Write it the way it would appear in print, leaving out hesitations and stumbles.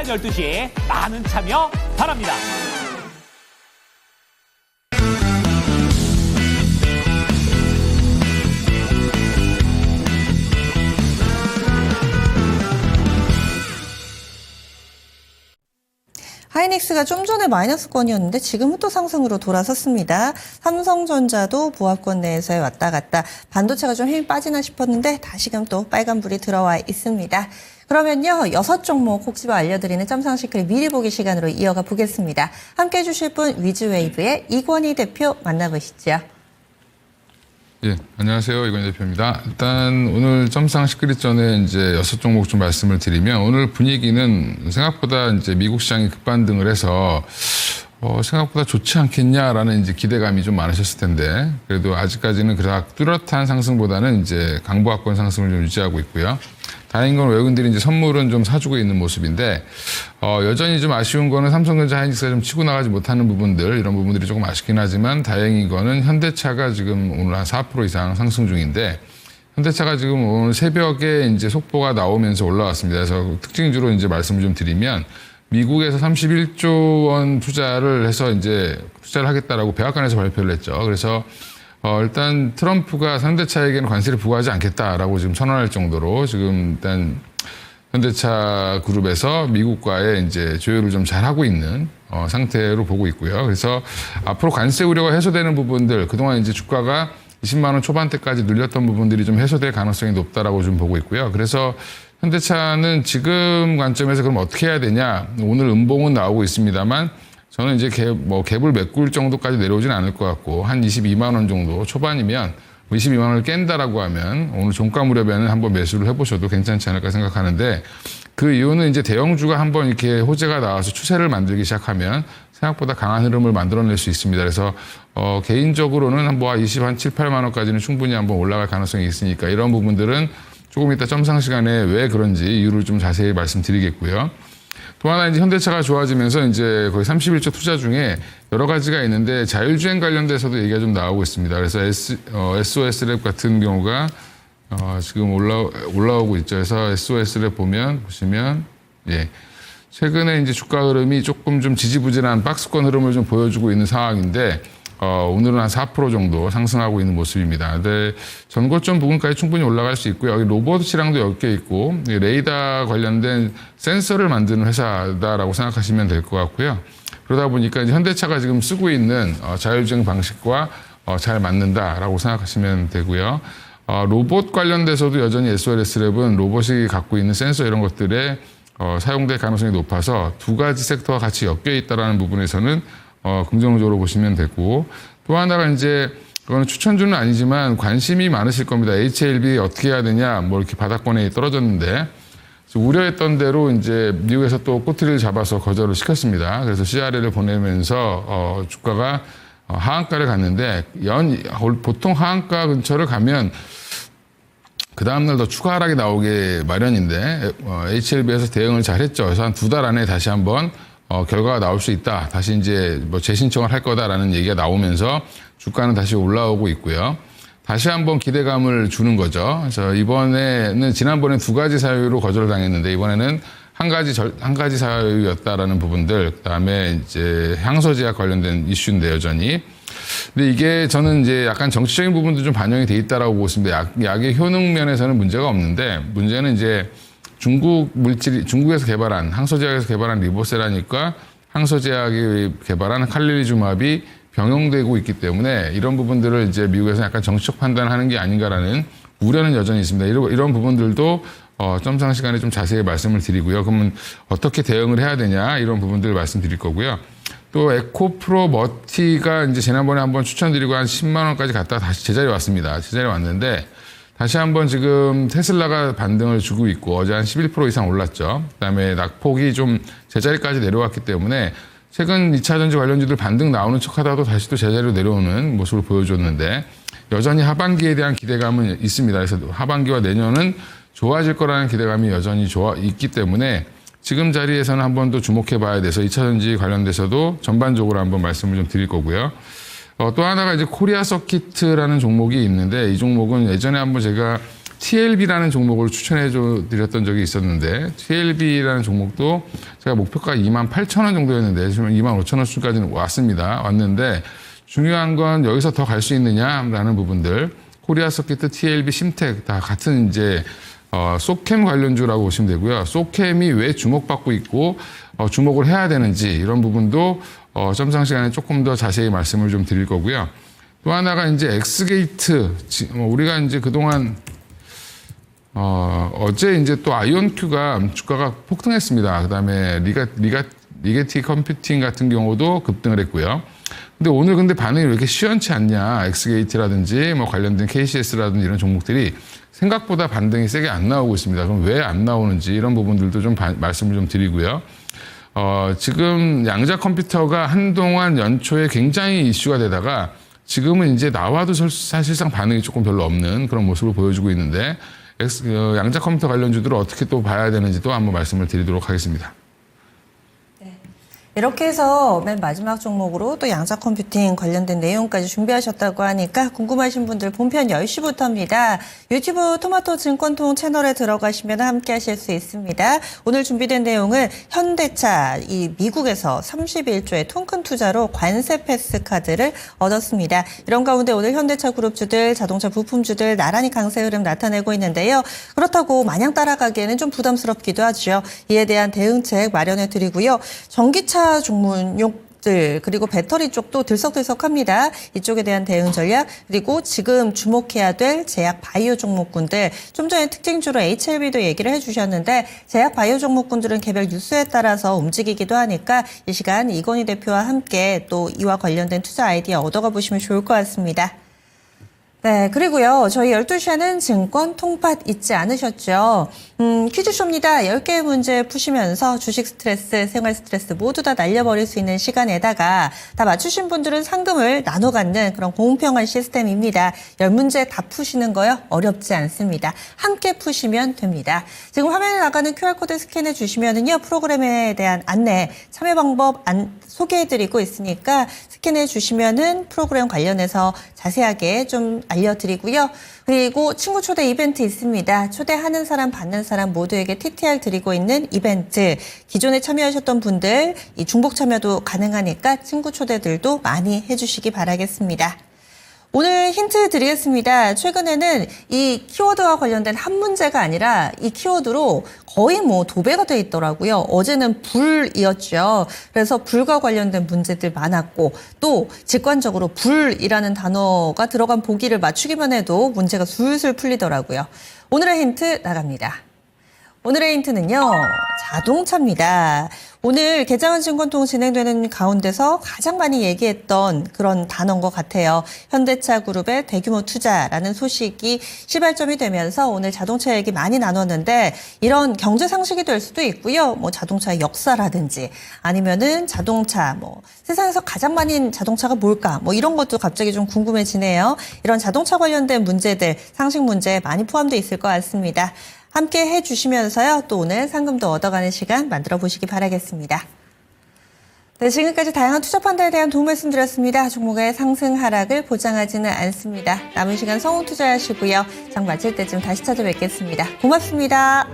12시 많은 참여 바랍니다. 하이닉스가 좀 전에 마이너스권이었는데 지금은 또 상승으로 돌아섰습니다. 삼성전자도 부합권 내에서의 왔다 갔다 반도체가 좀 힘이 빠지나 싶었는데 다시금 또 빨간불이 들어와 있습니다. 그러면요 6종목 콕 집어 알려드리는 짬상시크릿 미리 보기 시간으로 이어가 보겠습니다. 함께해 주실 분 위즈웨이브의 이권희 대표 만나보시죠. 예, 안녕하세요. 이건희 대표입니다. 일단 오늘 점상 시크릿 전에 이제 6종목 좀 말씀을 드리면 오늘 분위기는 생각보다 이제 미국 시장이 급반등을 해서 생각보다 좋지 않겠냐라는 이제 기대감이 좀 많으셨을 텐데 그래도 아직까지는 그닥 뚜렷한 상승보다는 이제 강보합권 상승을 좀 유지하고 있고요. 다행인 건 외국인들이 이제 선물은 좀 사주고 있는 모습인데 여전히 좀 아쉬운 거는 삼성전자 하이닉스가 좀 치고 나가지 못하는 부분들 이런 부분들이 조금 아쉽긴 하지만 다행인 거는 현대차가 지금 오늘 한 4% 이상 상승 중인데 현대차가 지금 오늘 새벽에 이제 속보가 나오면서 올라왔습니다. 그래서 특징주로 이제 말씀을 좀 드리면 미국에서 31조 원 투자를 해서 이제 투자를 하겠다라고 백악관에서 발표를 했죠. 그래서 일단 트럼프가 현대차에게는 관세를 부과하지 않겠다라고 지금 선언할 정도로 지금 일단 현대차 그룹에서 미국과의 이제 조율을 좀 잘하고 있는 상태로 보고 있고요. 그래서 앞으로 관세 우려가 해소되는 부분들 그동안 이제 주가가 20만 원 초반대까지 늘렸던 부분들이 좀 해소될 가능성이 높다라고 좀 보고 있고요. 그래서 현대차는 지금 관점에서 그럼 어떻게 해야 되냐? 오늘 음봉은 나오고 있습니다만 저는 이제 갭을 메꿀 정도까지 내려오진 않을 것 같고 한 22만 원 정도 초반이면 22만 원을 깬다라고 하면 오늘 종가 무렵에는 한번 매수를 해보셔도 괜찮지 않을까 생각하는데 그 이유는 이제 대형주가 한번 이렇게 호재가 나와서 추세를 만들기 시작하면 생각보다 강한 흐름을 만들어낼 수 있습니다. 그래서 개인적으로는 한 7, 8만 원까지는 충분히 한번 올라갈 가능성이 있으니까 이런 부분들은 조금 이따 점상 시간에 왜 그런지 이유를 좀 자세히 말씀드리겠고요. 또 하나 이제 현대차가 좋아지면서 이제 거의 31조 투자 중에 여러 가지가 있는데 자율주행 관련돼서도 얘기가 좀 나오고 있습니다. 그래서 SOS랩 같은 경우가 지금 올라오고 있죠. 그래서 SOS랩 보시면 예. 최근에 이제 주가 흐름이 조금 좀 지지부진한 박스권 흐름을 좀 보여주고 있는 상황인데 오늘은 한 4% 정도 상승하고 있는 모습입니다. 근데 전고점 부근까지 충분히 올라갈 수 있고요. 여기 로봇이랑도 엮여 있고 레이더 관련된 센서를 만드는 회사다라고 생각하시면 될 것 같고요. 그러다 보니까 이제 현대차가 지금 쓰고 있는 자율주행 방식과 잘 맞는다라고 생각하시면 되고요. 로봇 관련돼서도 여전히 SOS랩은 로봇이 갖고 있는 센서 이런 것들에 사용될 가능성이 높아서 두 가지 섹터가 같이 엮여 있다라는 부분에서는 긍정적으로 보시면 되고 또 하나가 이제 그거는 추천주는 아니지만 관심이 많으실 겁니다. HLB 어떻게 해야 되냐 뭐 이렇게 바닥권에 떨어졌는데 우려했던 대로 이제 미국에서 또 꼬투리를 잡아서 거절을 시켰습니다. 그래서 CRL을 보내면서 주가가 하한가를 갔는데 보통 하한가 근처를 가면 그 다음날 더 추가 하락이 나오게 마련인데 HLB에서 대응을 잘했죠. 그래서 한 2달 안에 다시 한번 결과가 나올 수 있다. 다시 이제 재신청을 할 거다라는 얘기가 나오면서 주가는 다시 올라오고 있고요. 다시 한번 기대감을 주는 거죠. 그래서 이번에는 지난번에 2가지 사유로 거절을 당했는데 이번에는 한 가지 사유였다라는 부분들, 그다음에 이제 향서 제약 관련된 이슈인데 여전히. 근데 이게 저는 이제 약간 정치적인 부분도 좀 반영이 돼 있다라고 보고 있습니다. 약의 효능 면에서는 문제가 없는데 문제는 이제 중국에서 개발한 항소제약에서 개발한 리보세라니까 항소제약이 개발한 칼릴리주맙이 병용되고 있기 때문에 이런 부분들을 이제 미국에서 약간 정치적 판단하는 게 아닌가라는 우려는 여전히 있습니다. 이런 부분들도 점상 시간에 좀 자세히 말씀을 드리고요. 그러면 어떻게 대응을 해야 되냐 이런 부분들을 말씀드릴 거고요. 또 에코프로 머티가 이제 지난번에 한번 추천드리고 한 10만 원까지 갔다가 다시 제자리에 왔습니다. 제자리에 왔는데 다시 한번 지금 테슬라가 반등을 주고 있고 어제 한 11% 이상 올랐죠. 그다음에 낙폭이 좀 제자리까지 내려왔기 때문에 최근 2차 전지 관련주들 반등 나오는 척하다가도 다시 또 제자리로 내려오는 모습을 보여줬는데 여전히 하반기에 대한 기대감은 있습니다. 그래서 하반기와 내년은 좋아질 거라는 기대감이 여전히 있기 때문에 지금 자리에서는 한 번 더 주목해 봐야 돼서 2차 전지 관련돼서도 전반적으로 한번 말씀을 좀 드릴 거고요. 또 하나가 이제 코리아 서키트라는 종목이 있는데 이 종목은 예전에 한번 제가 TLB라는 종목을 추천해 드렸던 적이 있었는데 TLB라는 종목도 제가 목표가 28,000원 정도였는데 지금 25,000원까지는 왔는데 중요한 건 여기서 더 갈 수 있느냐라는 부분들 코리아 서킷, TLB, 심텍 다 같은 이제 소캠 관련주라고 보시면 되고요. 소캠이 왜 주목받고 있고 주목을 해야 되는지 이런 부분도 점상 시간에 조금 더 자세히 말씀을 좀 드릴 거고요. 또 하나가 이제 엑스게이트 우리가 이제 그동안 어제 이제 또 아이온큐가 주가가 폭등했습니다. 그다음에 리게티 컴퓨팅 같은 경우도 급등을 했고요. 근데 오늘 근데 반응이 왜 이렇게 시원치 않냐? 엑스게이트라든지 뭐 관련된 KCS라든지 이런 종목들이 생각보다 반등이 세게 안 나오고 있습니다. 그럼 왜 안 나오는지 이런 부분들도 좀 말씀을 좀 드리고요. 지금 양자 컴퓨터가 한동안 연초에 굉장히 이슈가 되다가 지금은 이제 나와도 사실상 반응이 조금 별로 없는 그런 모습을 보여주고 있는데 양자 컴퓨터 관련주들을 어떻게 또 봐야 되는지도 한번 말씀을 드리도록 하겠습니다. 이렇게 해서 맨 마지막 종목으로 또 양자 컴퓨팅 관련된 내용까지 준비하셨다고 하니까 궁금하신 분들 본편 10시부터입니다. 유튜브 토마토 증권통 채널에 들어가시면 함께 하실 수 있습니다. 오늘 준비된 내용은 현대차, 이 미국에서 31조의 통큰 투자로 관세 패스 카드를 얻었습니다. 이런 가운데 오늘 현대차 그룹주들, 자동차 부품주들 나란히 강세 흐름 나타내고 있는데요. 그렇다고 마냥 따라가기에는 좀 부담스럽기도 하죠. 이에 대한 대응책 마련해 드리고요. 전기차 종목들 그리고 배터리 쪽도 들썩들썩합니다. 이쪽에 대한 대응 전략 그리고 지금 주목해야 될 제약 바이오 종목군들 좀 전에 특징주로 HLB도 얘기를 해주셨는데 제약 바이오 종목군들은 개별 뉴스에 따라서 움직이기도 하니까 이 시간 이건희 대표와 함께 또 이와 관련된 투자 아이디어 얻어가 보시면 좋을 것 같습니다. 네, 그리고요. 저희 12시에는 증권 통팟 잊지 않으셨죠? 퀴즈쇼입니다. 10개의 문제 푸시면서 주식 스트레스, 생활 스트레스 모두 다 날려버릴 수 있는 시간에다가 다 맞추신 분들은 상금을 나눠 갖는 그런 공평한 시스템입니다. 10문제 다 푸시는 거요. 어렵지 않습니다. 함께 푸시면 됩니다. 지금 화면에 나가는 QR코드 스캔해 주시면은요. 프로그램에 대한 안내, 참여 방법 소개해드리고 있으니까 스캔해 주시면은 프로그램 관련해서 자세하게 좀 알려드리고요. 그리고 친구 초대 이벤트 있습니다. 초대하는 사람, 받는 사람 모두에게 TTR 드리고 있는 이벤트. 기존에 참여하셨던 분들 이 중복 참여도 가능하니까 친구 초대들도 많이 해주시기 바라겠습니다. 오늘 힌트 드리겠습니다. 최근에는 이 키워드와 관련된 한 문제가 아니라 이 키워드로 거의 뭐 도배가 돼 있더라고요. 어제는 불이었죠. 그래서 불과 관련된 문제들 많았고 또 직관적으로 불이라는 단어가 들어간 보기를 맞추기만 해도 문제가 술술 풀리더라고요. 오늘의 힌트 나갑니다. 오늘의 힌트는요. 자동차입니다. 오늘 개장한 증권통 진행되는 가운데서 가장 많이 얘기했던 그런 단어인 것 같아요. 현대차 그룹의 대규모 투자라는 소식이 시발점이 되면서 오늘 자동차 얘기 많이 나눴는데 이런 경제 상식이 될 수도 있고요. 뭐 자동차 역사라든지 아니면은 자동차 뭐 세상에서 가장 많은 자동차가 뭘까 뭐 이런 것도 갑자기 좀 궁금해지네요. 이런 자동차 관련된 문제들 상식 문제 많이 포함되어 있을 것 같습니다. 함께 해주시면서요. 또 오늘 상금도 얻어가는 시간 만들어 보시기 바라겠습니다. 네, 지금까지 다양한 투자 판단에 대한 도움 말씀드렸습니다. 종목의 상승 하락을 보장하지는 않습니다. 남은 시간 성공 투자하시고요. 장 마칠 때쯤 다시 찾아뵙겠습니다. 고맙습니다.